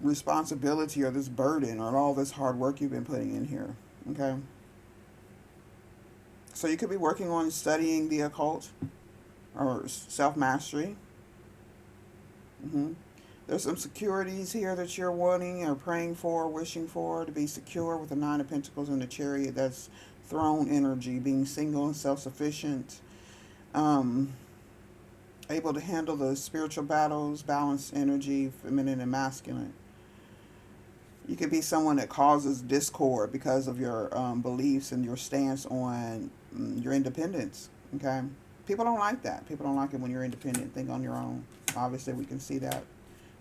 responsibility or this burden or all this hard work you've been putting in here. Okay. So you could be working on studying the occult or self mastery. There's some securities here that you're wanting or praying for, wishing for to be secure with the Nine of Pentacles and the Chariot. That's throne energy, being single and self sufficient, um, able to handle the spiritual battles, balanced energy, feminine and masculine. You could be someone that causes discord because of your beliefs and your stance on your independence. Okay? People don't like that. People don't like it when you're independent, think on your own. Obviously, we can see that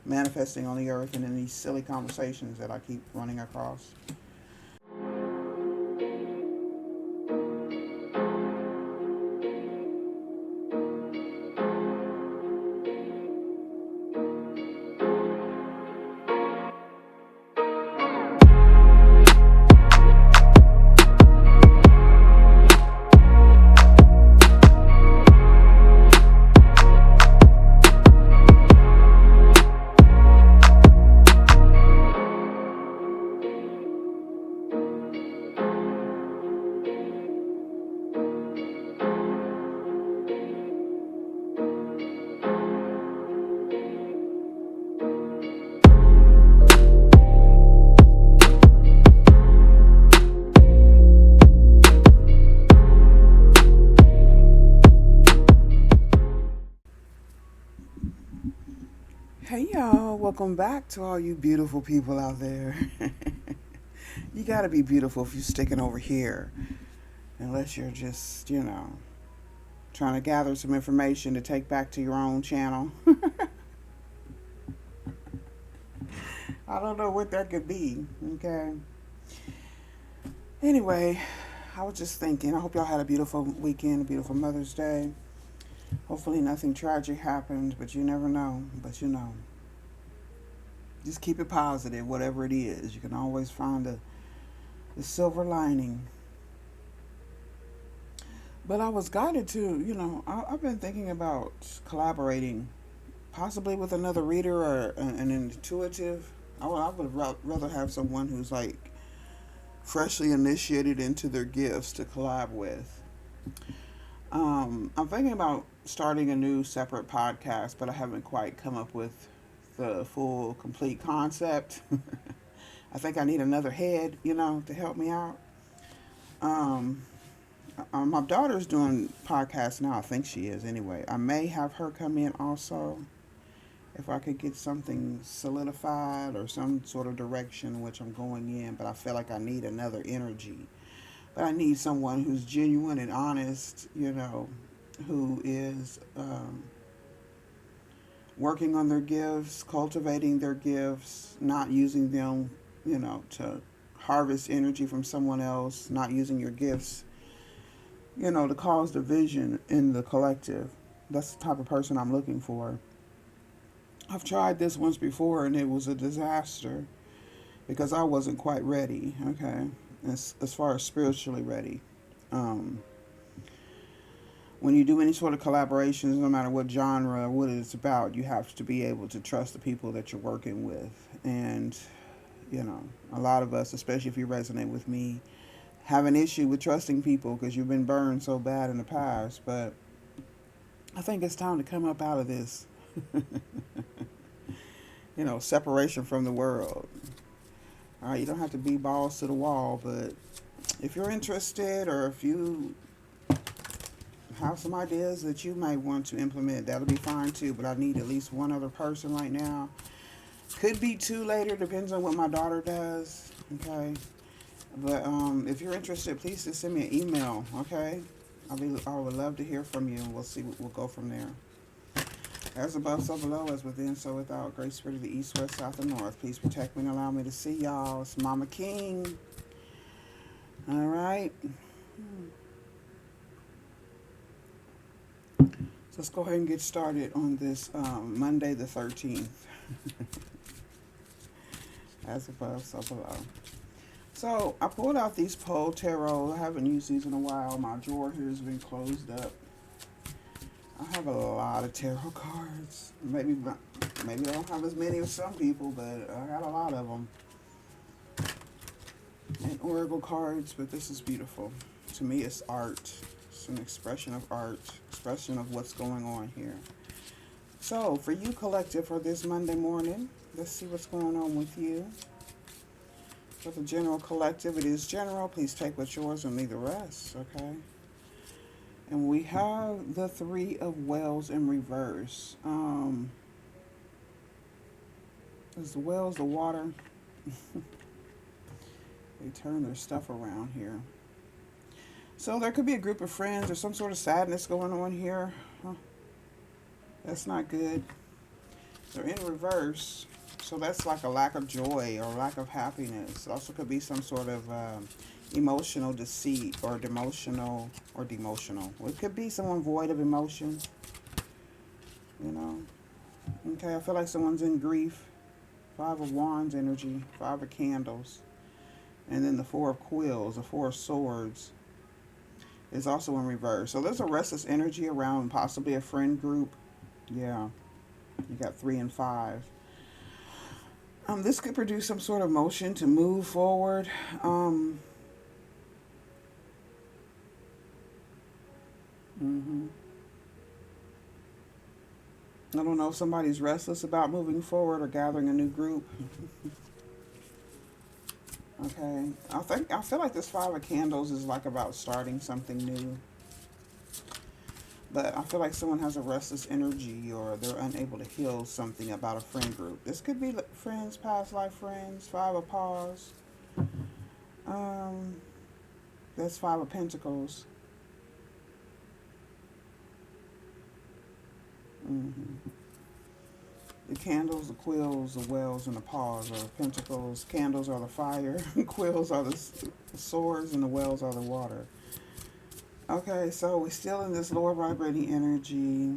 manifesting on the earth and in these silly conversations that I keep running across. Hey y'all, welcome back to all you beautiful people out there. You gotta be beautiful if you're sticking over here. Unless you're just, trying to gather some information to take back to your own channel. I don't know what that could be, okay? Anyway, I was just thinking, I hope y'all had a beautiful weekend, a beautiful Mother's Day. Hopefully nothing tragic happened, but you never know. But just keep it positive, whatever it is. You can always find the silver lining. But I was guided to, I've been thinking about collaborating, possibly with another reader or an intuitive. I would rather have someone who's like freshly initiated into their gifts to collab with. I'm thinking about starting a new separate podcast, but I haven't quite come up with the full, complete concept. I think I need another head, to help me out. My daughter's doing podcasts now. I think she is anyway. I may have her come in also if I could get something solidified or some sort of direction in which I'm going in, but I feel like I need another energy. But I need someone who's genuine and honest, who is working on their gifts, cultivating their gifts, not using them, to harvest energy from someone else, not using your gifts, to cause division in the collective. That's the type of person I'm looking for. I've tried this once before and it was a disaster because I wasn't quite ready, okay, as far as spiritually ready. When you do any sort of collaborations, no matter what genre or what it's about, you have to be able to trust the people that you're working with. And, a lot of us, especially if you resonate with me, have an issue with trusting people because you've been burned so bad in the past. But I think it's time to come up out of this, separation from the world. All right, you don't have to be balls to the wall, but if you're interested or if you have some ideas that you might want to implement, that'll be fine too. But I need at least one other person right now. Could be two later, depends on what my daughter does. Okay, but if you're interested, please just send me an email. Okay, I would love to hear from you, and we'll see. We'll go from there. As above, so below, as within, so without. Great Spirit of the East, West, South, and North. Please protect me and allow me to see y'all. It's Mama King. All right. So let's go ahead and get started on this Monday the 13th. As above, so below. So I pulled out these Pole Tarot. I haven't used these in a while. My drawer here has been closed up. I have a lot of tarot cards. Maybe Maybe I don't have as many as some people, but I got a lot of them. And oracle cards, but this is beautiful. To me, it's art. It's an expression of art, expression of what's going on here. So, for you, collective, for this Monday morning, let's see what's going on with you. For the general collective, it is general. Please take what's yours and leave the rest, okay? And we have the Three of Wells in reverse. Is the wells the water? They turn their stuff around here. So there could be a group of friends or some sort of sadness going on here. Huh. That's not good. They're in reverse. So that's like a lack of joy or lack of happiness. It also could be some sort of emotional deceit or demotional. Well, it could be someone void of emotion. You know. Okay, I feel like someone's in grief. Five of Wands energy. Five of Candles. And then the Four of Quills, the Four of Swords is also in reverse. So there's a restless energy around possibly a friend group. Yeah. You got 3 and 5. This could produce some sort of motion to move forward. I don't know if somebody's restless about moving forward or gathering a new group. Okay. I feel like this Five of Candles is like about starting something new. But I feel like someone has a restless energy or they're unable to heal something about a friend group. This could be friends, past life friends. Five of Paws. That's Five of Pentacles. The candles, the quills, the wells, and the paws are the pentacles. Candles are the fire. Quills are the swords, and the wells are the water. Okay, so we're still in this lower vibrating energy.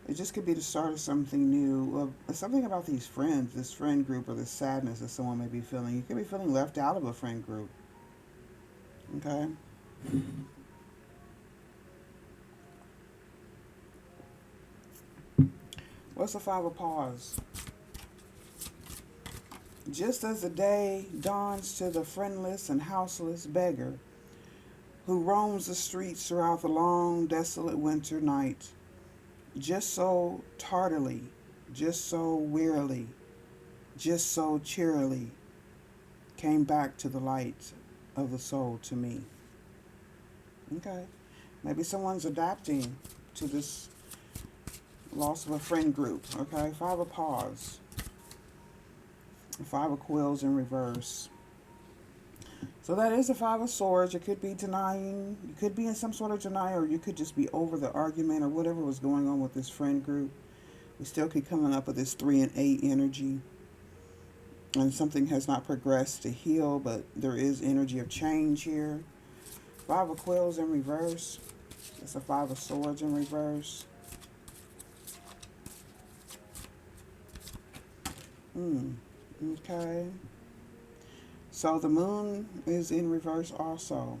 It just could be the start of something new. Something about these friends, this friend group, or this sadness that someone may be feeling. You could be feeling left out of a friend group. Okay? What's the Five of Paws? Just as the day dawns to the friendless and houseless beggar who roams the streets throughout the long, desolate winter night, just so tardily, just so wearily, just so cheerily, came back to the light of the soul to me. Okay. Maybe someone's adapting to this loss of a friend group. Okay. Five of Paws. Five of Quills in reverse. So that is the Five of Swords. You could be denying, you could be in some sort of denial, or you could just be over the argument or whatever was going on with this friend group. We still keep coming up with this 3 and 8 energy. And something has not progressed to heal, but there is energy of change here. Five of Quills in reverse. It's a Five of Swords in reverse. Okay. So the moon is in reverse also.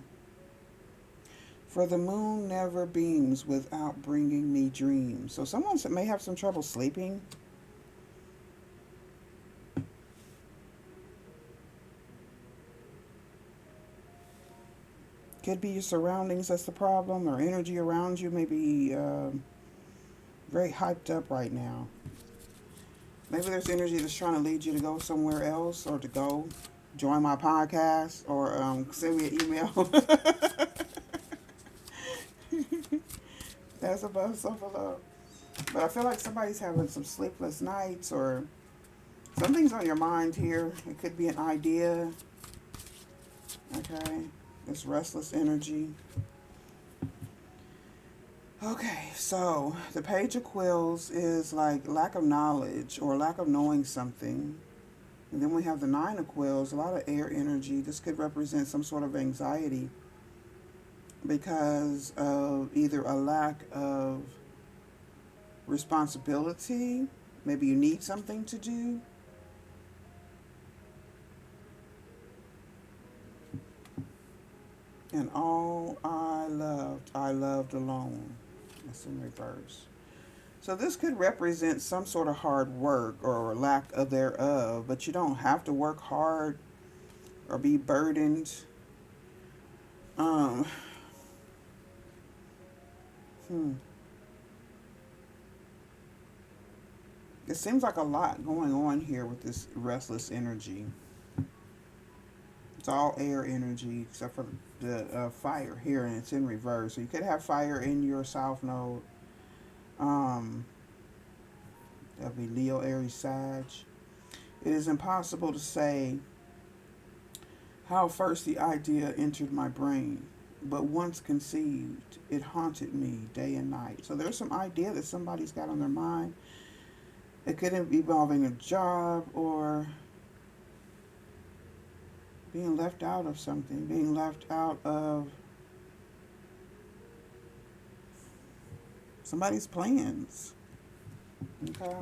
For the moon never beams without bringing me dreams. So someone may have some trouble sleeping. Could be your surroundings that's the problem, or energy around you may be very hyped up right now. Maybe there's energy that's trying to lead you to go somewhere else, or to go join my podcast, or send me an email. That's above below. But I feel like somebody's having some sleepless nights, or something's on your mind here. It could be an idea. Okay. This restless energy. Okay, so the Page of Quills is like lack of knowledge or lack of knowing something. And then we have the Nine of Quills, a lot of air energy. This could represent some sort of anxiety because of either a lack of responsibility. Maybe you need something to do. And all I loved alone. That's in reverse. So this could represent some sort of hard work or lack of thereof, but you don't have to work hard or be burdened. Um, hmm. It seems like a lot going on here with this restless energy. It's all air energy except for the fire here, and it's in reverse. So you could have fire in your south node. Um, that'd be Leo, Aries, Sag. It is impossible to say how first the idea entered my brain, but once conceived, it haunted me day and night. So there's some idea that somebody's got on their mind. It could be involving a job or being left out of something, being left out of somebody's plans. Okay.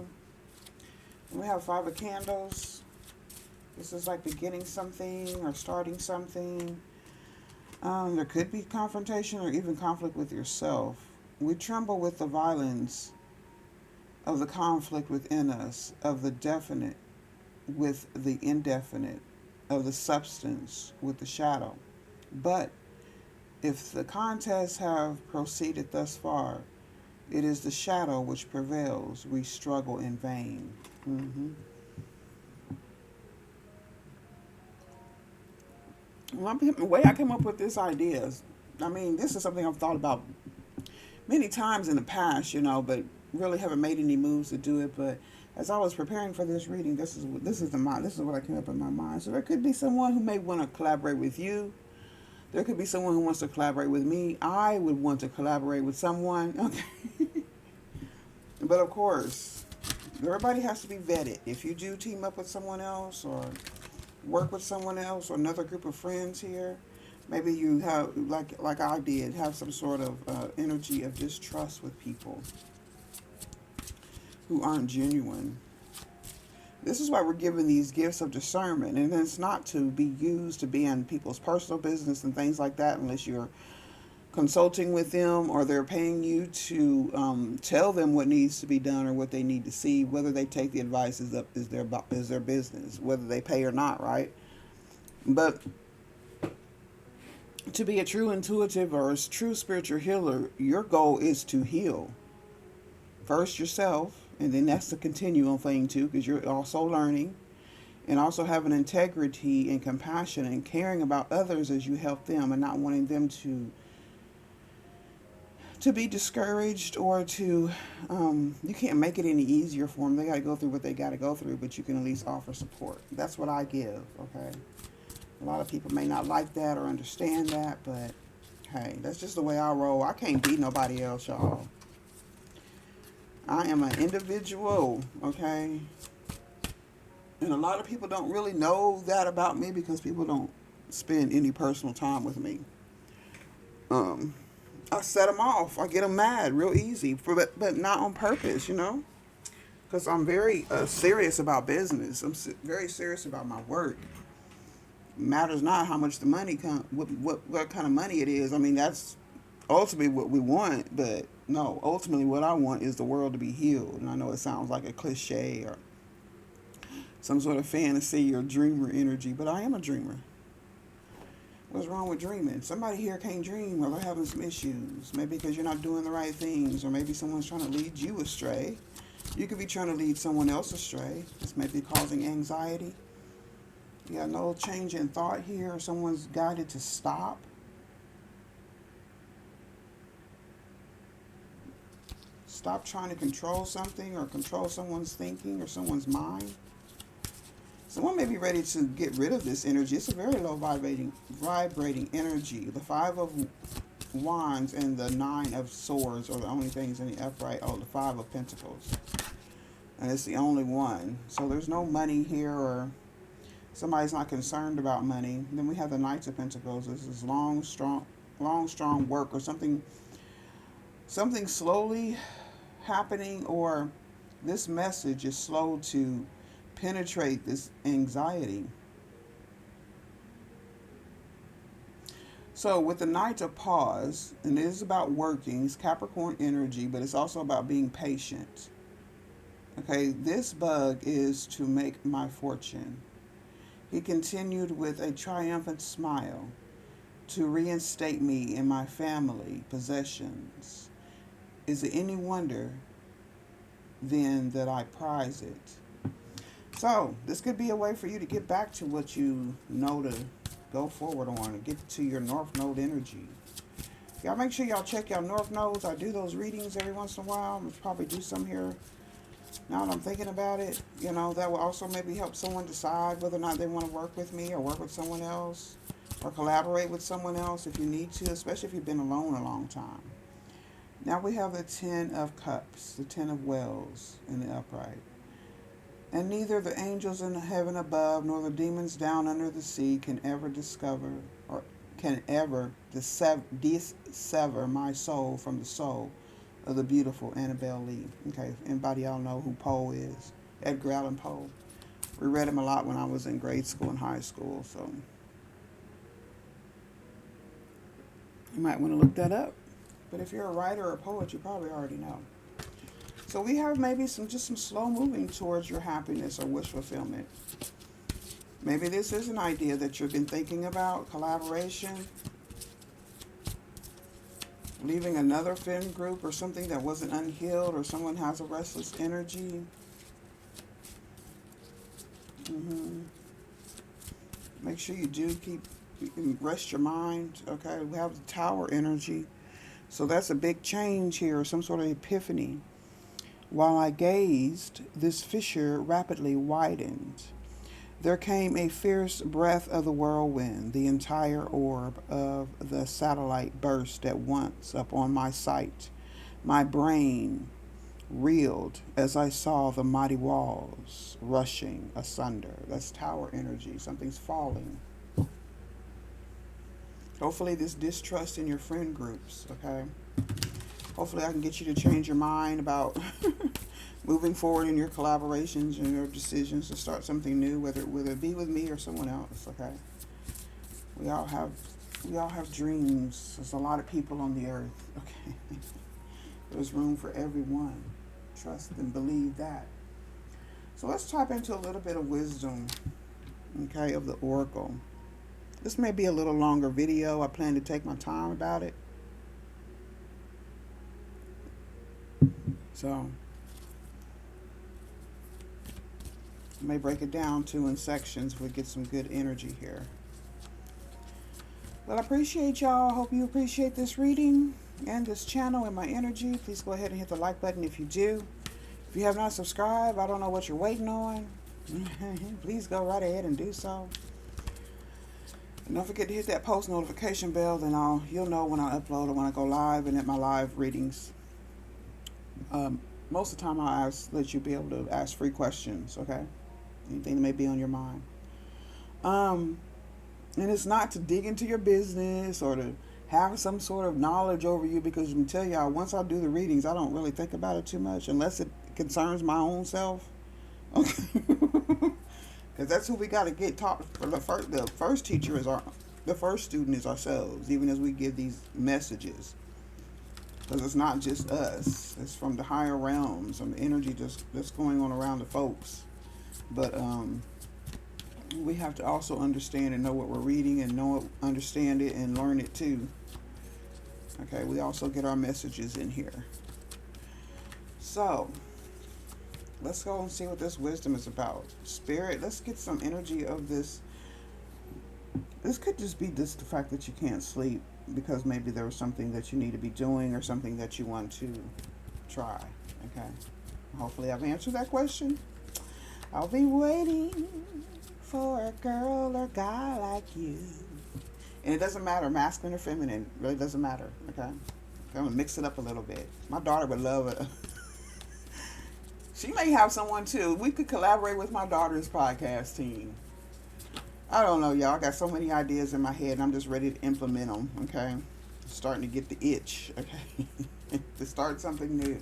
And we have Five of Candles. This is like beginning something or starting something. There could be confrontation or even conflict with yourself. We tremble with the violence of the conflict within us, of the definite with the indefinite, of the substance with the shadow. But if the contests have proceeded thus far, it is the shadow which prevails. We struggle in vain. Mm-hmm. Well, the way I came up with this idea is, I mean, this is something I've thought about many times in the past, but really haven't made any moves to do it. But as I was preparing for this reading, this is what I came up in my mind. So there could be someone who may want to collaborate with you. There could be someone who wants to collaborate with me. I would want to collaborate with someone. Okay. But of course, everybody has to be vetted. If you do team up with someone else or work with someone else or another group of friends here, maybe you have, like I did, have some sort of energy of distrust with people who aren't genuine. This is why we're given these gifts of discernment, and it's not to be used to be in people's personal business and things like that, unless you're consulting with them or they're paying you to tell them what needs to be done or what they need to see. Whether they take the advice is their business, whether they pay or not, right? But to be a true intuitive or a true spiritual healer, your goal is to heal first yourself, and then that's the continual thing too, because you're also learning and also having integrity and compassion and caring about others as you help them, and not wanting them to be discouraged or to you can't make it any easier for them. They got to go through what they got to go through, but you can at least offer support. That's what I give. Okay, a lot of people may not like that or understand that, but hey, that's just the way I roll. I can't be nobody else, y'all. I am an individual, okay? And a lot of people don't really know that about me because people don't spend any personal time with me. I set them off. I get them mad real easy, but not on purpose, because I'm very serious about business. I'm very serious about my work. It matters not how much the money what kind of money it is. I mean, that's ultimately what we want, but no, ultimately what I want is the world to be healed. And I know it sounds like a cliche or some sort of fantasy or dreamer energy, but I am a dreamer. What's wrong with dreaming? Somebody here can't dream, or they're having some issues. Maybe because you're not doing the right things, or maybe someone's trying to lead you astray. You could be trying to lead someone else astray. This may be causing anxiety. You got no change in thought here, or someone's guided to stop. Stop trying to control something or control someone's thinking or someone's mind. Someone may be ready to get rid of this energy. It's a very low vibrating energy. The Five of Wands and the Nine of Swords are the only things in the upright. Oh, the Five of Pentacles. And it's the only one. So there's no money here, or somebody's not concerned about money. Then we have the Knights of Pentacles. This is long, strong work, or something slowly happening, or this message is slow to penetrate this anxiety. So with the Knight of Pause, and it is about working, it's Capricorn energy, but it's also about being patient. Okay, this bug is to make my fortune. He continued with a triumphant smile to reinstate me in my family possessions. Is it any wonder then that I prize it? So this could be a way for you to get back to what you know to go forward on and get to your North Node energy. Y'all make sure y'all check your North Nodes. I do those readings every once in a while. I'm probably do some here. Now that I'm thinking about it, you know, that will also maybe help someone decide whether or not they want to work with me or work with someone else or collaborate with someone else if you need to, especially if you've been alone a long time. Now we have the Ten of Cups, the Ten of Wells in the upright. And neither the angels in heaven above nor the demons down under the sea can ever discover or can ever dissever my soul from the soul of the beautiful Annabelle Lee. Okay, if anybody y'all know who Poe is, Edgar Allan Poe. We read him a lot when I was in grade school and high school, so you might want to look that up. But if you're a writer or a poet, you probably already know. So we have maybe some slow moving towards your happiness or wish fulfillment. Maybe this is an idea that you've been thinking about, collaboration, leaving another friend group or something that wasn't unhealed, or someone has a restless energy. Make sure you do rest your mind. Okay, we have the Tower energy. So that's a big change here, some sort of epiphany. While I gazed, this fissure rapidly widened. There came a fierce breath of the whirlwind. The entire orb of the satellite burst at once upon my sight. My brain reeled as I saw the mighty walls rushing asunder. That's Tower energy. Something's falling. Hopefully this distrust in your friend groups, okay? Hopefully I can get you to change your mind about moving forward in your collaborations and your decisions to start something new, whether it be with me or someone else, okay? We all have dreams. There's a lot of people on the earth, okay? There's room for everyone. Trust and believe that. So let's tap into a little bit of wisdom, okay, of the Oracle. This may be a little longer video. I plan to take my time about it. So I may break it down too in sections if we get some good energy here. Well, I appreciate y'all. Hope you appreciate this reading and this channel and my energy. Please go ahead and hit the like button if you do. If you have not subscribed, I don't know what you're waiting on. Please go right ahead and do so. And don't forget to hit that post notification bell, then you'll know when I upload or when I go live and at my live readings. Most of the time I'll let you be able to ask free questions, okay? Anything that may be on your mind. And it's not to dig into your business or to have some sort of knowledge over you, because I can tell y'all, once I do the readings, I don't really think about it too much unless it concerns my own self. Okay. Because that's who we got to get taught. The first teacher is the first student is ourselves, even as we give these messages. Because it's not just us. It's from the higher realms, and the energy that's going on around the folks. But we have to also understand and know what we're reading and understand it and learn it too. Okay, we also get our messages in here. So let's go and see what this wisdom is about. Spirit, let's get some energy of this. This could just be the fact that you can't sleep because maybe there was something that you need to be doing or something that you want to try. Okay. Hopefully I've answered that question. I'll be waiting for a girl or guy like you. And it doesn't matter, masculine or feminine. It really doesn't matter. Okay. I'm going to mix it up a little bit. My daughter would love it. She may have someone too. We could collaborate with my daughter's podcast team. I don't know, y'all. I got so many ideas in my head, and I'm just ready to implement them, okay? Starting to get the itch, okay? To start something new.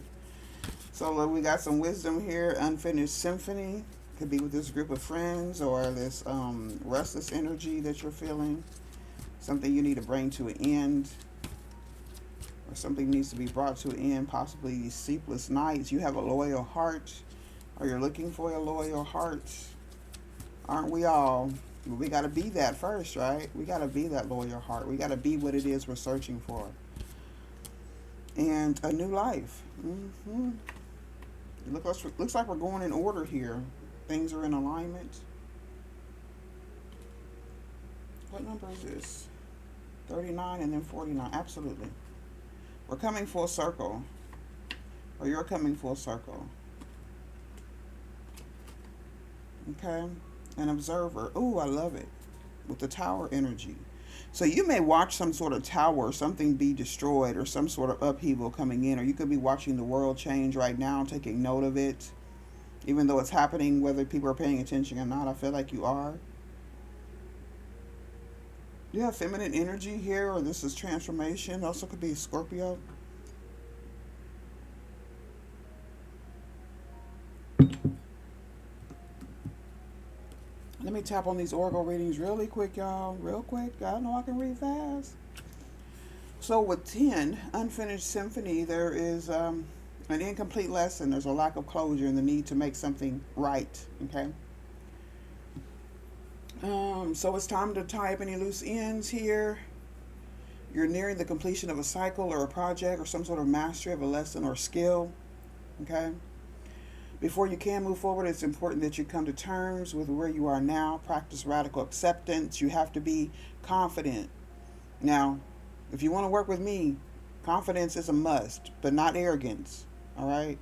So we got some wisdom here. Unfinished symphony. Could be with this group of friends or this restless energy that you're feeling. something you need to bring to an end, or something needs to be brought to an end, possibly these sleepless nights. You have a loyal heart, or you're looking for a loyal heart. Aren't we all? We got to be that first, right? We got to be that loyal heart. We got to be what it is we're searching for. And a new life. Looks like we're going in order here. Things are in alignment. What number is this? 39 and then 49. Absolutely. We're coming full circle. Or you're coming full circle. Okay. An observer. Ooh, I love it. With the tower energy. So you may watch some sort of tower, something be destroyed, or some sort of upheaval coming in, or you could be watching the world change right now, taking note of it, even though it's happening, whether people are paying attention or not. I feel like you are. You have feminine energy here, or this is transformation. Also could be Scorpio. Let me tap on these oracle readings really quick, y'all. Real quick. I know I can read fast. So with 10, unfinished symphony, there is an incomplete lesson. There's a lack of closure and the need to make something right. Okay. So it's time to tie up any loose ends here. You're nearing the completion of a cycle or a project or some sort of mastery of a lesson or skill. Okay. Before you can move forward, it's important that you come to terms with where you are now. Practice radical acceptance. You have to be confident. Now, if you want to work with me, confidence is a must, but not arrogance. All right?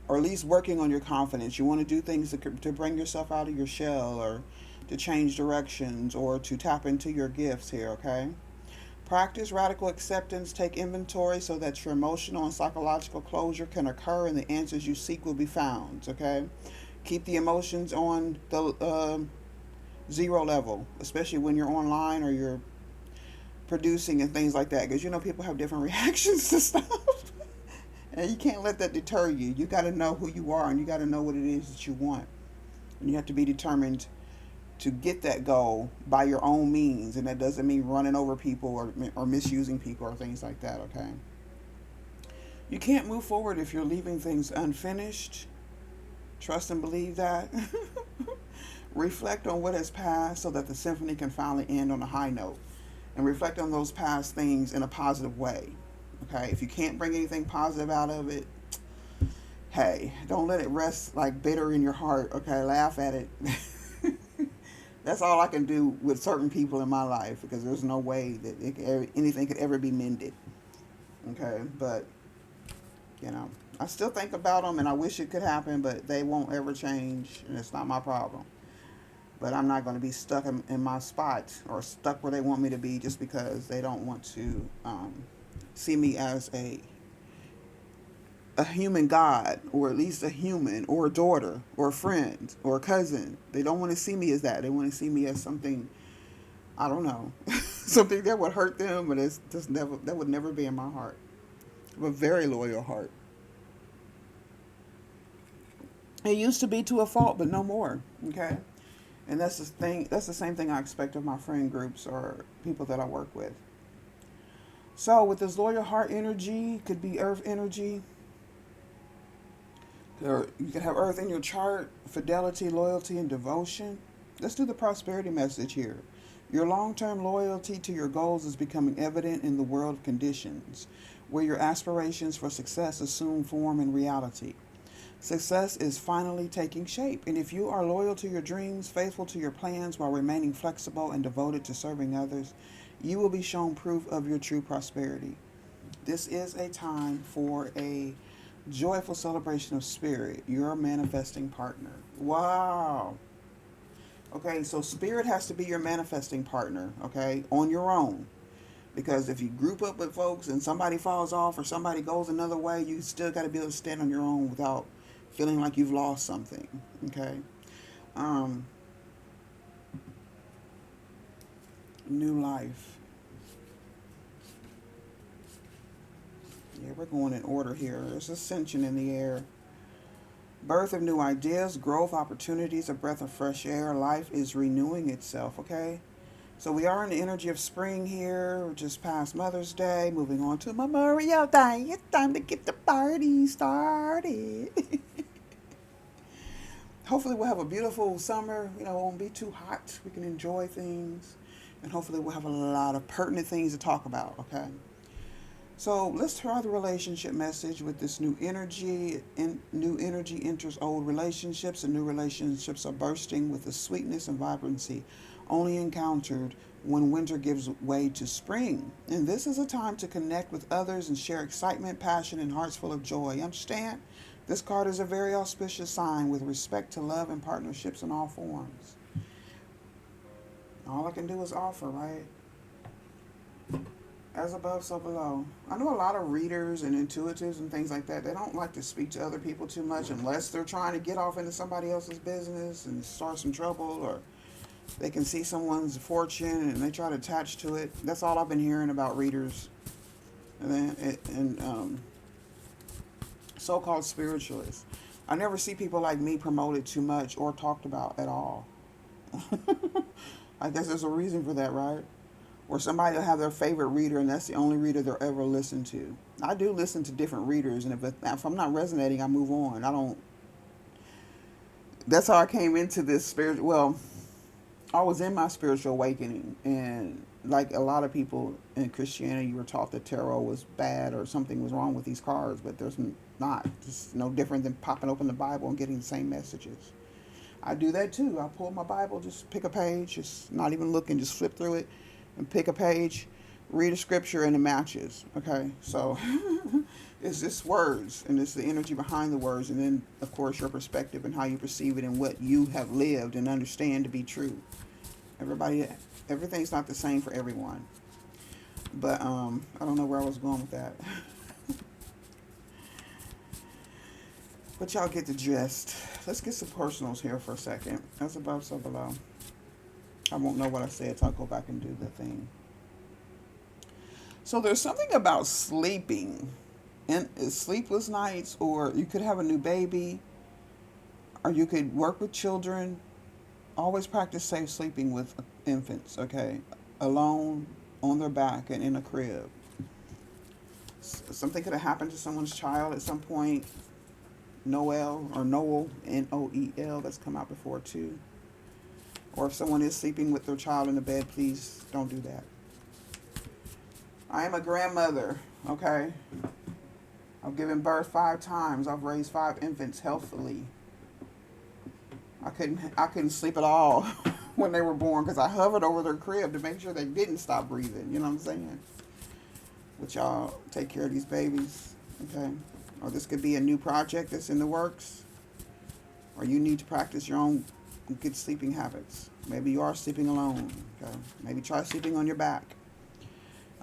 Or at least working on your confidence. You want to do things to bring yourself out of your shell, or to change directions, or to tap into your gifts here, okay? Practice radical acceptance. Take inventory so that your emotional and psychological closure can occur and the answers you seek will be found, okay? Keep the emotions on the zero level, especially when you're online or you're producing and things like that, because you know people have different reactions to stuff. And you can't let that deter you. You got to know who you are, and you got to know what it is that you want. And you have to be determined to get that goal by your own means. And that doesn't mean running over people or misusing people or things like that, okay? You can't move forward if you're leaving things unfinished. Trust and believe that. Reflect on what has passed so that the symphony can finally end on a high note. And reflect on those past things in a positive way. Okay? If you can't bring anything positive out of it, hey, don't let it rest like bitter in your heart. Okay? Laugh at it. That's all I can do with certain people in my life, because there's no way that anything could ever be mended. Okay? But, you know, I still think about them and I wish it could happen, but they won't ever change, and it's not my problem. But I'm not going to be stuck in my spot or stuck where they want me to be just because they don't want to see me as a human god, or at least a human, or a daughter, or a friend, or a cousin. They don't want to see me as that. They want to see me as something, I don't know, something that would hurt them, but it's just never, that would never be in my heart. I have a very loyal heart. It used to be to a fault, but no more. Okay? And that's the thing. That's the same thing I expect of my friend groups or people that I work with. So with this loyal heart energy, could be earth energy. Or you could have earth in your chart, fidelity, loyalty, and devotion. Let's do the prosperity message here. Your long-term loyalty to your goals is becoming evident in the world of conditions, where your aspirations for success assume form and reality. Success is finally taking shape, and if you are loyal to your dreams, faithful to your plans while remaining flexible and devoted to serving others, you will be shown proof of your true prosperity. This is a time for a joyful celebration of spirit, your manifesting partner. Wow. Okay, so spirit has to be your manifesting partner, okay, on your own. Because if you group up with folks and somebody falls off or somebody goes another way, you still got to be able to stand on your own without feeling like you've lost something, okay? New life. Yeah, we're going in order here. There's ascension in the air. Birth of new ideas, growth, opportunities, a breath of fresh air. Life is renewing itself, okay? So we are in the energy of spring here. We're just past Mother's Day. Moving on to Memorial Day. It's time to get the party started. Hopefully we'll have a beautiful summer. You know, it won't be too hot. We can enjoy things. And hopefully we'll have a lot of pertinent things to talk about, okay? So let's try the relationship message with this new energy. New energy enters old relationships, and new relationships are bursting with the sweetness and vibrancy only encountered when winter gives way to spring. And this is a time to connect with others and share excitement, passion, and hearts full of joy. You understand? This card is a very auspicious sign with respect to love and partnerships in all forms. All I can do is offer, right? As above, so below. I know a lot of readers and intuitives and things like that. They don't like to speak to other people too much unless they're trying to get off into somebody else's business and start some trouble, or they can see someone's fortune and they try to attach to it. That's all I've been hearing about readers and so-called spiritualists. I never see people like me promoted too much or talked about at all. I guess there's a reason for that, right? Or somebody will have their favorite reader and that's the only reader they'll ever listen to. I do listen to different readers, and if I'm not resonating, I move on. I don't. That's how I came into this spiritual. Well, I was in my spiritual awakening, and like a lot of people in Christianity, you were taught that tarot was bad or something was wrong with these cards, but there's not. It's no different than popping open the Bible and getting the same messages. I do that too. I pull my Bible, just pick a page, just not even looking, just flip through it and pick a page, read a scripture, and it matches. Okay, so it's just words, and it's the energy behind the words, and then of course your perspective and how you perceive it and what you have lived and understand to be true. Everything's not the same for everyone. But I don't know where I was going with that. But y'all get the gist. Let's get some personals here for a second. As above, so below. I won't know what I said, so I'll go back and do the thing. So there's something about sleeping, and sleepless nights, or you could have a new baby, or you could work with children. Always practice safe sleeping with infants, okay? Alone, on their back, and in a crib. Something could have happened to someone's child at some point. Noel, or Noel, Noel, that's come out before too. Or if someone is sleeping with their child in the bed, please don't do that. I am a grandmother, okay? I've given birth 5 times. I've raised 5 infants healthily. I couldn't sleep at all when they were born because I hovered over their crib to make sure they didn't stop breathing. You know what I'm saying? But y'all take care of these babies, okay? Or this could be a new project that's in the works. Or you need to practice your own good sleeping habits. Maybe you are sleeping alone, okay? Maybe try sleeping on your back.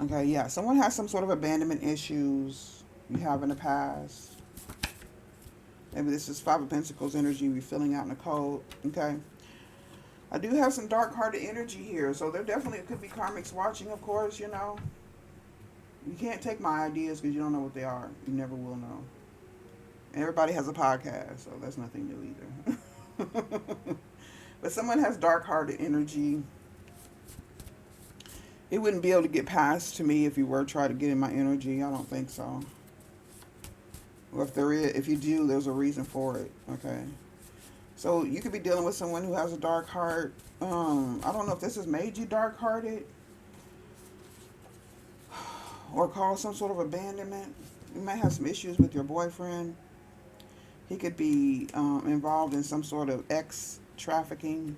Okay, yeah. Someone has some sort of abandonment issues you have in the past. Maybe this is 5 of Pentacles energy we're filling out in the code. Okay. I do have some dark-hearted energy here. So there definitely could be karmics watching, of course, you know. You can't take my ideas because you don't know what they are. You never will know. Everybody has a podcast, so that's nothing new either. But someone has dark-hearted energy. It wouldn't be able to get past to me if you were trying to get in my energy. I don't think so. Or if you do, there's a reason for it. Okay. So you could be dealing with someone who has a dark heart. I don't know if this has made you dark-hearted or caused some sort of abandonment. You might have some issues with your boyfriend. He could be involved in some sort of trafficking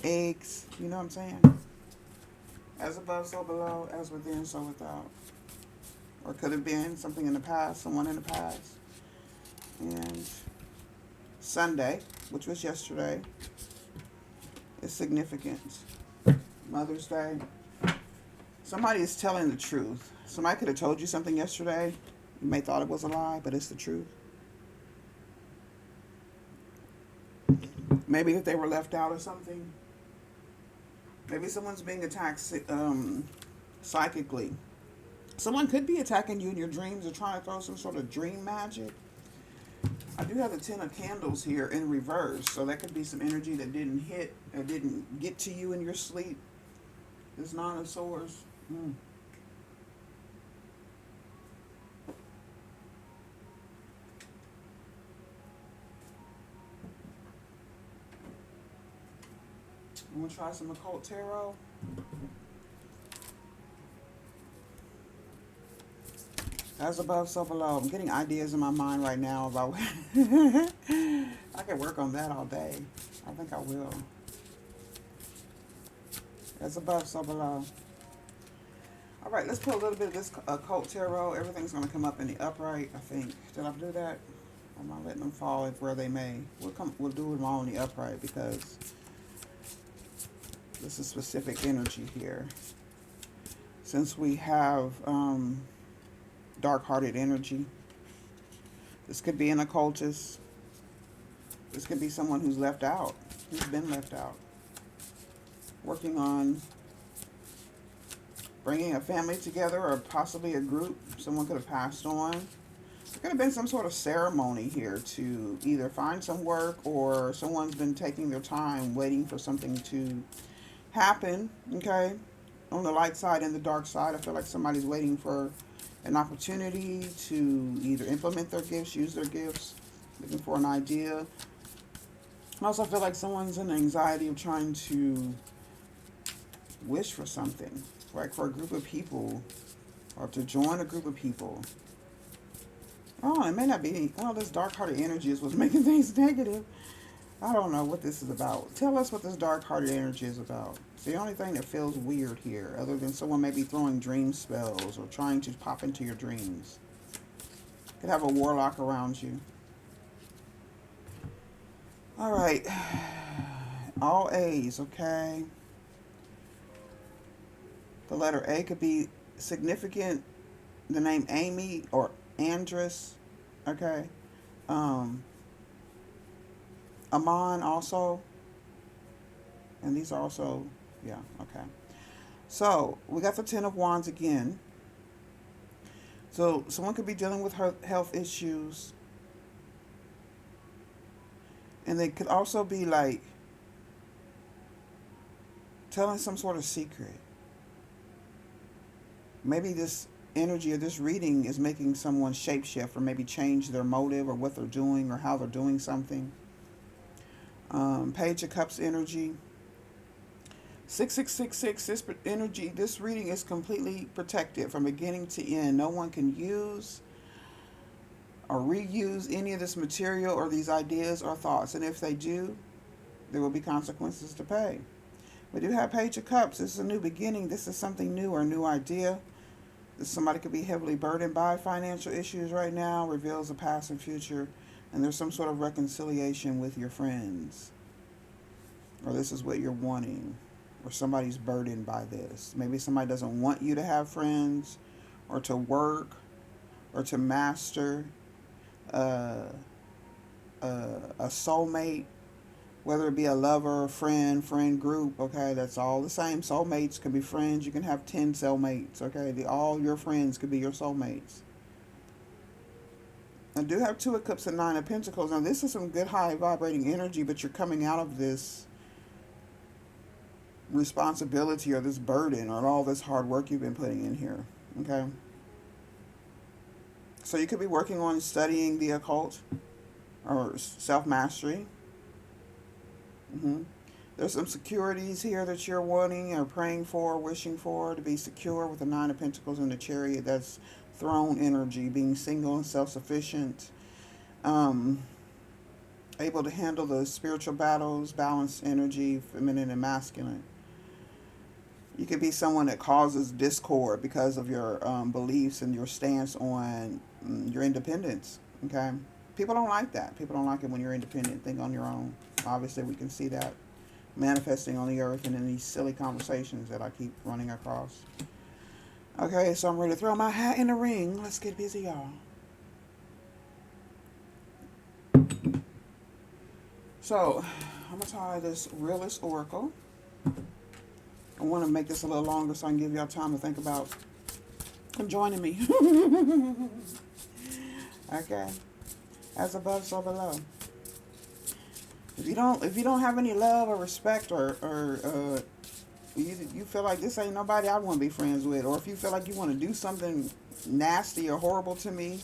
eggs. You know what I'm saying? As above, so below. As within, so without. Or could have been something in the past, someone in the past. And Sunday, which was yesterday, is significant. Mother's Day. Somebody is telling the truth. Somebody could have told you something yesterday. You may thought it was a lie, but it's the truth. Maybe that they were left out or something. Maybe someone's being attacked psychically. Someone could be attacking you in your dreams or trying to throw some sort of dream magic. I do have the Ten of Candles here in reverse, so that could be some energy that didn't hit or didn't get to you in your sleep. This Nine of Swords. Mm. I'm going to try some occult tarot. As above, so below. I'm getting ideas in my mind right now about I can work on that all day. I think I will. As above, so below. All right, let's put a little bit of this occult tarot. Everything's going to come up in the upright, I think. Did I do that? Or am I letting them fall where they may? We'll do them all in the upright because this is specific energy here. Since we have dark-hearted energy, this could be an occultist. This could be someone who's left out, who's been left out. Working on bringing a family together or possibly a group. Someone could have passed on. There could have been some sort of ceremony here to either find some work, or someone's been taking their time waiting for something to happen, okay? On the light side and the dark side, I feel like somebody's waiting for an opportunity to either implement their gifts, use their gifts, looking for an idea. I also feel like someone's in anxiety of trying to wish for something, like for a group of people, or to join a group of people. Oh, it may not be, oh, this dark-hearted energy is what's making things negative. I don't know what this is about. Tell us what this dark-hearted energy is about. It's the only thing that feels weird here, other than someone maybe throwing dream spells or trying to pop into your dreams. Could have a warlock around you. All right. All A's, okay? The letter A could be significant. The name Amy or Andress, okay? Amon also. And these are also, yeah, okay. So, we got the Ten of Wands again. So, someone could be dealing with health issues. And they could also be like telling some sort of secret. Maybe this energy of this reading is making someone shapeshift, or maybe change their motive or what they're doing or how they're doing something. Page of Cups energy. 6666, this energy, this reading is completely protected from beginning to end. No one can use or reuse any of this material or these ideas or thoughts. And if they do, there will be consequences to pay. We do have Page of Cups. This is a new beginning. This is something new or a new idea. Somebody could be heavily burdened by financial issues right now, reveals a past and future, and there's some sort of reconciliation with your friends. Or this is what you're wanting. Or somebody's burdened by this. Maybe somebody doesn't want you to have friends, or to work, or to master a soulmate, whether it be a lover, a friend group, okay, that's all the same. Soulmates can be friends. You can have 10 soulmates, okay? All your friends could be your soulmates. I do have Two of Cups and Nine of Pentacles. Now, this is some good high vibrating energy, but you're coming out of this responsibility or this burden or all this hard work you've been putting in here, okay? So you could be working on studying the occult or self-mastery. There's some securities here that you're wanting or praying for, wishing for, to be secure with the Nine of Pentacles and the Chariot. That's throne energy, being single and self-sufficient, able to handle the spiritual battles, balanced energy, feminine and masculine. You could be someone that causes discord because of your beliefs and your stance on your independence, okay? People don't like that. People don't like it when you're independent, think on your own. Obviously, we can see that manifesting on the earth and in these silly conversations that I keep running across. Okay, so I'm ready to throw my hat in the ring. Let's get busy, y'all. So, I'm going to tie this Realist Oracle. I want to make this a little longer so I can give y'all time to think about joining me. Okay. As above, so below. If you don't have any love or respect, or you feel like this ain't nobody I want to be friends with, or if you feel like you want to do something nasty or horrible to me,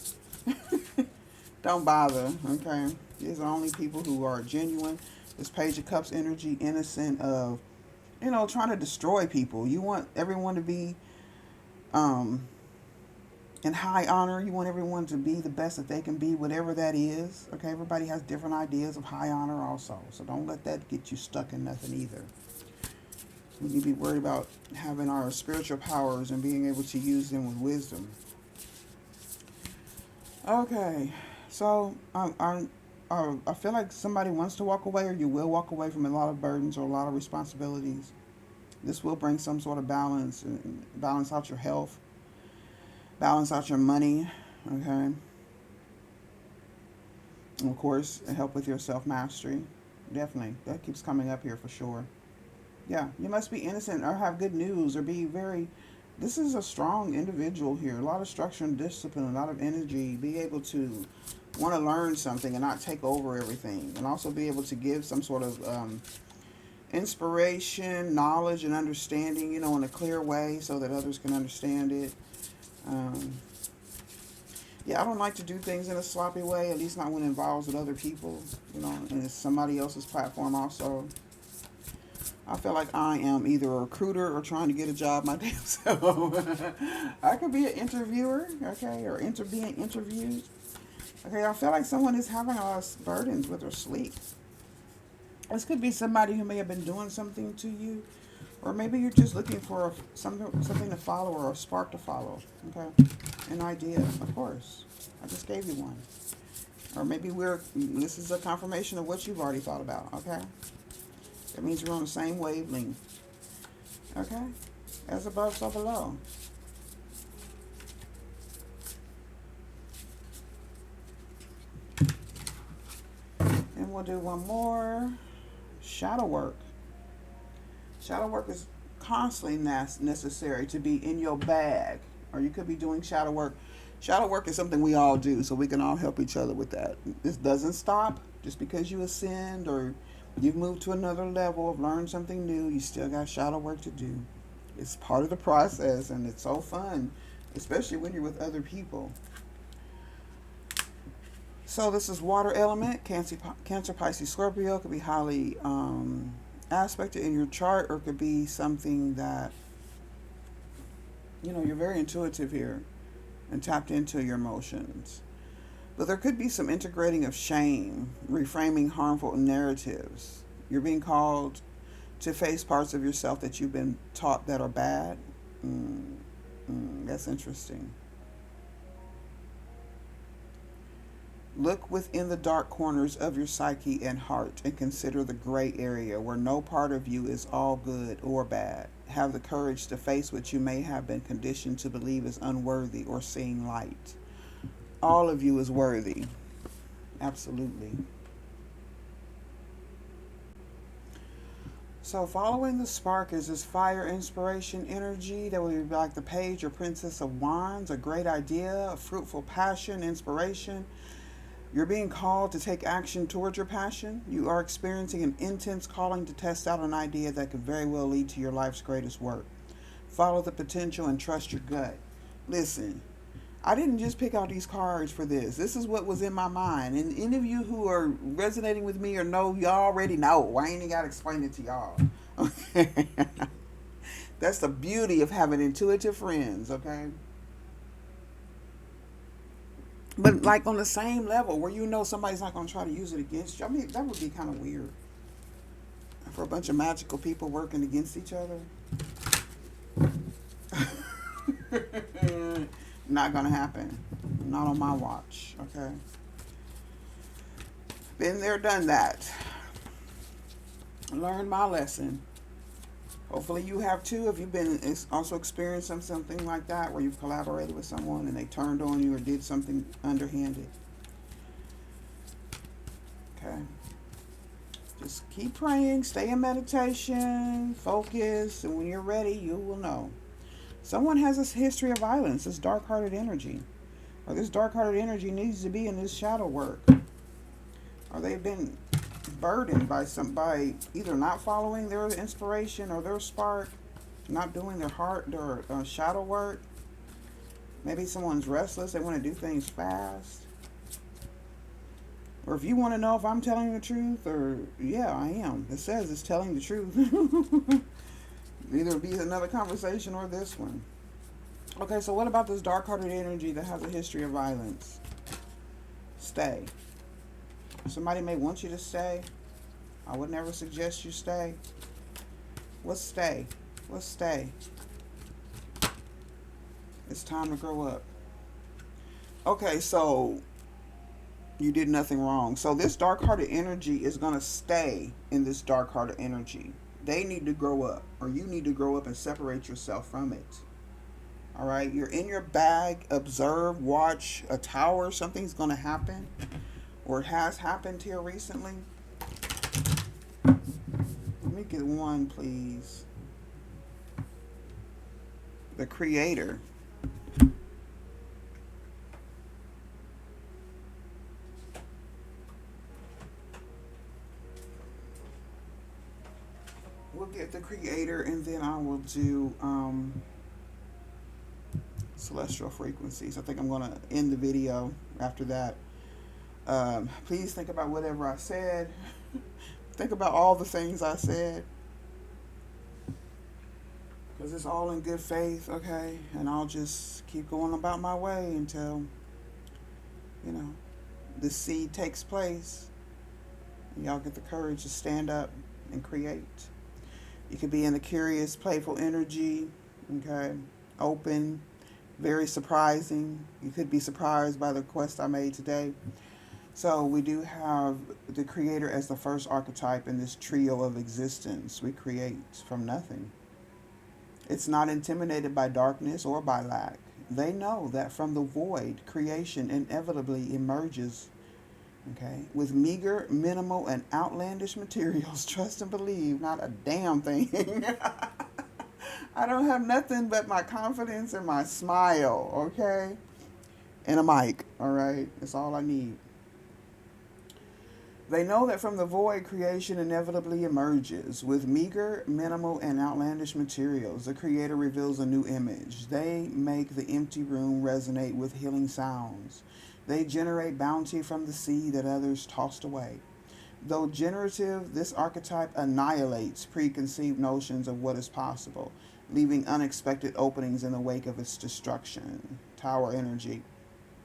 don't bother. Okay, these are only people who are genuine. This Page of Cups energy, innocent of, trying to destroy people. You want everyone to be um, in high honor. You want everyone to be the best that they can be, whatever that is. Okay, everybody has different ideas of high honor also. So don't let that get you stuck in nothing either. We need to be worried about having our spiritual powers and being able to use them with wisdom. Okay, so I feel like somebody wants to walk away, or you will walk away from a lot of burdens or a lot of responsibilities. This will bring some sort of balance, and balance out your health, balance out your money, okay? And of course, help with your self-mastery. Definitely. That keeps coming up here for sure. Yeah, you must be innocent or have good news or be very... This is a strong individual here. A lot of structure and discipline, a lot of energy. Be able to want to learn something and not take over everything. And also be able to give some sort of inspiration, knowledge, and understanding, in a clear way so that others can understand it. Um, yeah, I don't like to do things in a sloppy way, at least not when it involves with other people, and it's somebody else's platform also. I feel like I am either a recruiter or trying to get a job my damn self. I could be an interviewer, okay, or being interviewed. Okay, I feel like someone is having a lot of burdens with their sleep. This could be somebody who may have been doing something to you, or maybe you're just looking for something to follow or a spark to follow. Okay, an idea, of course. I just gave you one. Or maybe this is a confirmation of what you've already thought about. Okay, that means you're on the same wavelength. Okay, as above, so below. And we'll do one more. Shadow work. Shadow work is constantly necessary to be in your bag, or you could be doing shadow work. Shadow work is something we all do, so we can all help each other with that. This doesn't stop just because you ascend or you've moved to another level of learned something new. You still got shadow work to do. It's part of the process, and it's so fun, especially when you're with other people. So this is water element, Cancer, Pisces, Scorpio. It could be highly aspected in your chart, or it could be something that, you're very intuitive here and tapped into your emotions. But there could be some integrating of shame, reframing harmful narratives. You're being called to face parts of yourself that you've been taught that are bad. That's interesting. Look within the dark corners of your psyche and heart and consider the gray area where no part of you is all good or bad. Have the courage to face what you may have been conditioned to believe is unworthy or seeing light. All of you is worthy. Absolutely. So following the spark is this fire inspiration energy that would be like the Page or Princess of Wands, a great idea, a fruitful passion, inspiration. You're being called to take action towards your passion. You are experiencing an intense calling to test out an idea that could very well lead to your life's greatest work. Follow the potential and trust your gut. Listen, I didn't just pick out these cards for this. This is what was in my mind. And any of you who are resonating with me or know, y'all already know. I ain't even got to explain it to y'all. Okay? That's the beauty of having intuitive friends, okay? But like on the same level where somebody's not going to try to use it against you. I mean, that would be kind of weird. For a bunch of magical people working against each other. Not going to happen. Not on my watch, okay? Been there, done that. Learned my lesson. Hopefully you have too, if you've been also experiencing something like that where you've collaborated with someone and they turned on you or did something underhanded. Okay. Just keep praying, stay in meditation, focus, and when you're ready, you will know. Someone has this history of violence, this dark-hearted energy. Or this dark-hearted energy needs to be in this shadow work. or they've been burdened by either not following their inspiration or their spark, not doing their shadow work. Maybe someone's restless, they want to do things fast. Or if you want to know if I'm telling the truth, or yeah, I am. It says it's telling the truth. Either be another conversation or this one. Okay, so what about this dark-hearted energy that has a history of violence? Stay. Somebody may want you to stay. I would never suggest you stay. What's stay? What's stay? It's time to grow up. Okay, so you did nothing wrong. So this dark-hearted energy is going to stay in this dark-hearted energy. They need to grow up, or you need to grow up and separate yourself from it. All right, you're in your bag, observe, watch a tower. Something's going to happen, or it has happened here recently. Let me get one, please. The Creator. We'll get the Creator, and then I will do celestial frequencies. I think I'm going to end the video after that. Please think about whatever I said. Think about all the things I said, because it's all in good faith, okay? And I'll just keep going about my way until, the seed takes place and y'all get the courage to stand up and create. You could be in the curious, playful energy, okay? Open, very surprising. You could be surprised by the request I made today. So we do have the Creator as the first archetype in this trio of existence. We create from nothing. It's not intimidated by darkness or by lack. They know that from the void, creation inevitably emerges, okay, with meager, minimal, and outlandish materials. Trust and believe, not a damn thing. I don't have nothing but my confidence and my smile, okay? And a mic, all right? That's all I need. They know that from the void, creation inevitably emerges. With meager, minimal, and outlandish materials, the Creator reveals a new image. They make the empty room resonate with healing sounds. They generate bounty from the sea that others tossed away. Though generative, this archetype annihilates preconceived notions of what is possible, leaving unexpected openings in the wake of its destruction. Tower energy.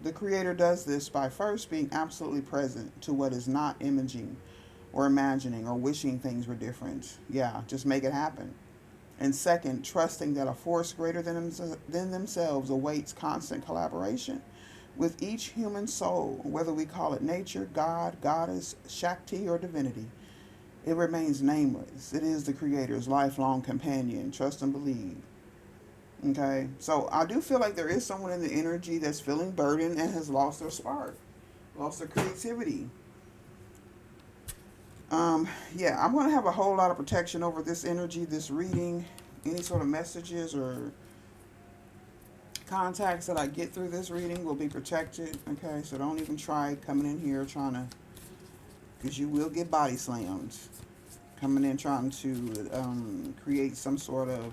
The Creator does this by first being absolutely present to what is not imaging or imagining or wishing things were different. Yeah, just make it happen. And second, trusting that a force greater than themselves awaits constant collaboration with each human soul, whether we call it nature, God, goddess, Shakti, or divinity. It remains nameless. It is the Creator's lifelong companion. Trust and believe. Okay, so I do feel like there is someone in the energy that's feeling burdened and has lost their spark, lost their creativity. Yeah, I'm going to have a whole lot of protection over this energy, this reading. Any sort of messages or contacts that I get through this reading will be protected. Okay, so don't even try coming in here trying to, because you will get body slammed. Coming in trying to create some sort of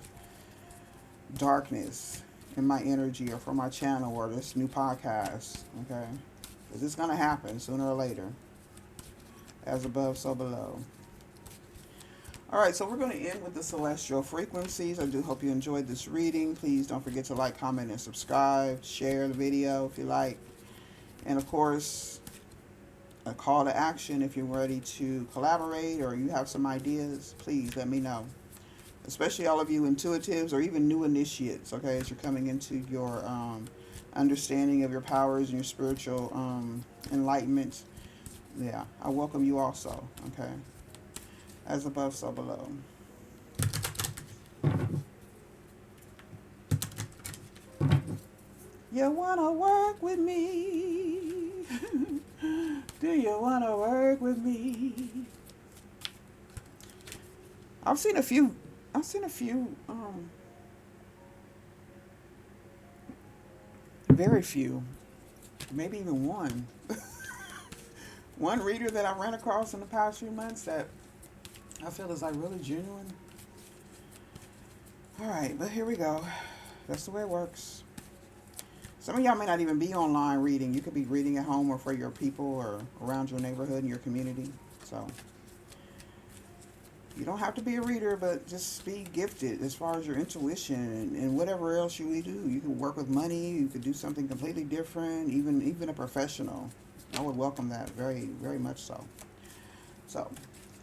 darkness in my energy or for my channel or this new podcast, okay? Because it's going to happen sooner or later. As above, so below. Alright, so we're going to end with the celestial frequencies. I do hope you enjoyed this reading. Please don't forget to like, comment, and subscribe. Share the video if you like. And of course, a call to action if you're ready to collaborate or you have some ideas. Please let me know. Especially all of you intuitives or even new initiates, okay, as you're coming into your understanding of your powers and your spiritual enlightenment. Yeah, I welcome you also, okay? As above, so below. You wanna work with me? Do you wanna work with me? I've seen a few, very few, maybe even one One reader that I ran across in the past few months that I feel is like really genuine. All right, but here we go. That's the way it works. Some of y'all may not even be online reading. You could be reading at home or for your people or around your neighborhood and your community. So you don't have to be a reader, but just be gifted as far as your intuition and whatever else you do. You can work with money. You could do something completely different. Even a professional. I would welcome that very, very much so. So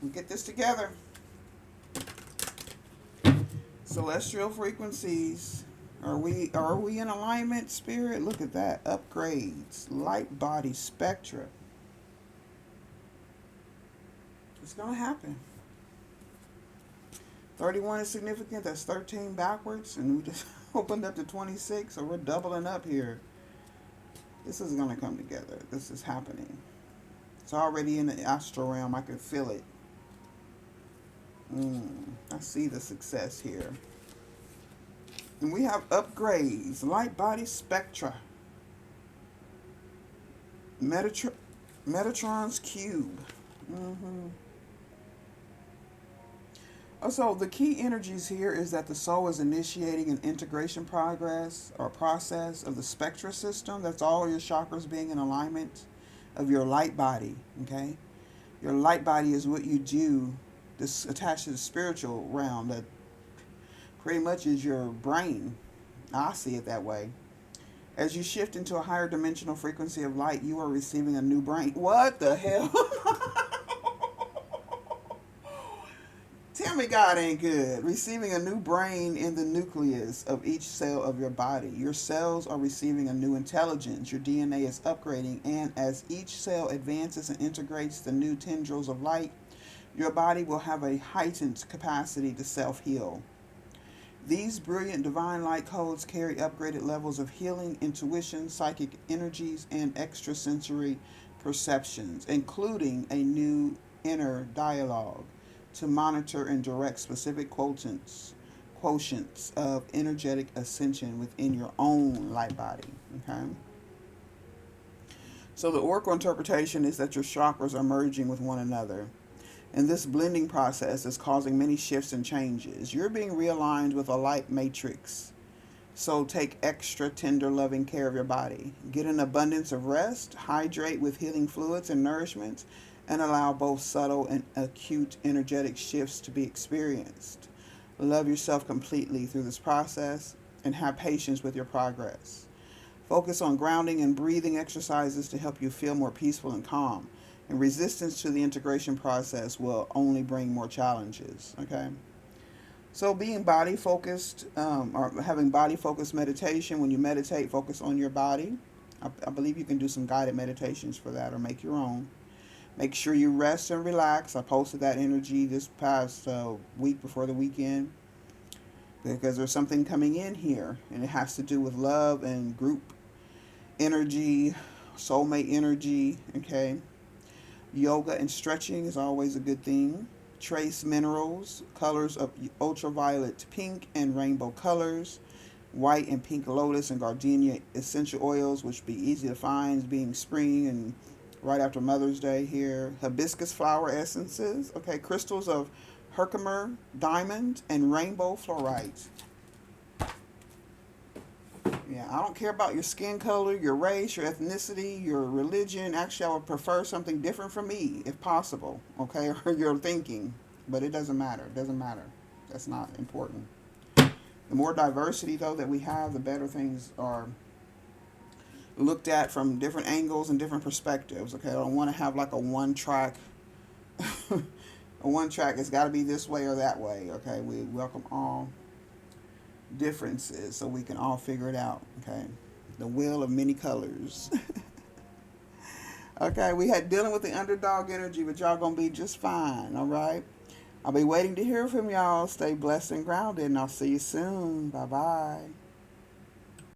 we get this together. Celestial frequencies. Are we in alignment, spirit? Look at that. Upgrades. Light body spectra. It's gonna happen. 31 is significant. That's 13 backwards, and we just opened up to 26, so we're doubling up here. This is gonna come together. This is happening. It's already in the astral realm. I can feel it. I see the success here. And we have upgrades. Light body spectra. Metatron's cube. So the key energies here is that the soul is initiating an integration process of the spectra system. That's all your chakras being in alignment of your light body. Okay, your light body is what you do. This attached to the spiritual realm that pretty much is your brain. I see it that way. As you shift into a higher dimensional frequency of light, you are receiving a new brain. What the hell? Tell me God ain't good. Receiving a new brain in the nucleus of each cell of your body. Your cells are receiving a new intelligence. Your DNA is upgrading, and as each cell advances and integrates the new tendrils of light, your body will have a heightened capacity to self-heal. These brilliant divine light codes carry upgraded levels of healing, intuition, psychic energies, and extrasensory perceptions, including a new inner dialogue to monitor and direct specific quotients of energetic ascension within your own light body. Okay? So the oracle interpretation is that your chakras are merging with one another. And this blending process is causing many shifts and changes. You're being realigned with a light matrix. So take extra tender, loving care of your body. Get an abundance of rest, hydrate with healing fluids and nourishment, and allow both subtle and acute energetic shifts to be experienced. Love yourself completely through this process and have patience with your progress. Focus on grounding and breathing exercises to help you feel more peaceful and calm. And resistance to the integration process will only bring more challenges. Okay? So being body focused, or having body focused meditation, when you meditate, focus on your body. I believe you can do some guided meditations for that or make your own. Make sure you rest and relax. I posted that energy this past week before the weekend because there's something coming in here, and it has to do with love and group energy, soulmate energy. Okay? Yoga and stretching is always a good thing. Trace minerals, colors of ultraviolet pink and rainbow colors, white and pink lotus and gardenia essential oils, which be easy to find being spring and right after Mother's Day here. Hibiscus flower essences, okay, crystals of herkimer, diamond, and rainbow fluorite. Yeah, I don't care about your skin color, your race, your ethnicity, your religion. Actually, I would prefer something different from me, if possible, okay, or your thinking. But it doesn't matter. It doesn't matter. That's not important. The more diversity, though, that we have, the better things are looked at from different angles and different perspectives, okay? I don't want to have like a one-track. A one-track, it's got to be this way or that way, okay? We welcome all differences so we can all figure it out. Okay, the wheel of many colors. Okay, we had dealing with the underdog energy, but y'all gonna be just fine. All right, I'll be waiting to hear from y'all. Stay blessed and grounded, and I'll see you soon. Bye bye.